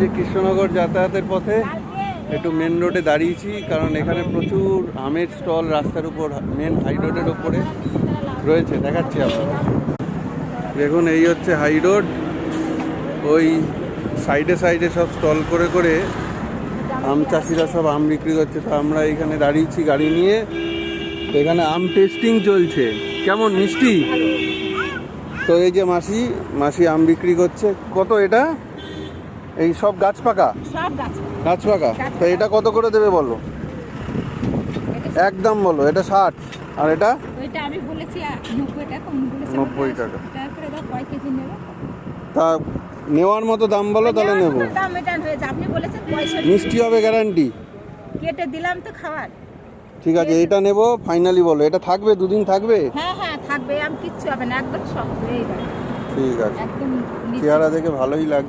যে কৃষ্ণনগর যাতায়াতের পথে একটু মেন রোডে দাঁড়িয়েছি, কারণ এখানে প্রচুর আমের স্টল রাস্তার উপর, মেন হাই রোডের ওপরে রয়েছে। দেখাচ্ছি আপনারা, দেখুন এই হচ্ছে হাই রোড। ওই সাইডে সাইডে সব স্টল করে করে আম চাষিরা সব আম বিক্রি করছে। তো আমরা এখানে দাঁড়িয়েছি গাড়ি নিয়ে, এখানে আম টেস্টিং চলছে। কেমন মিষ্টি? তো এই যে মাসি আম বিক্রি করছে। কত এটা? এই সব গাছ পাকা? গাছ পাকা। তো এটা কত করে দেবে বলো, একদম বলো। এটা 60, আর এটা 90 টাকা। তা নেওয়ার মতো দাম বলো, তাহলে নেবো। মিষ্টি হবে গ্যারান্টি? কেটে দিলাম তো খাওয়ার। ঠিক আছে, এটা নেবো ফাইনালি বলো। এটা থাকবে, দুদিন থাকবে? হ্যাঁ থাকবে, আমি কিচ্ছু হবে না, একদম সব। ঠিক আছে, চেহারা দেখে ভালোই লাগছে।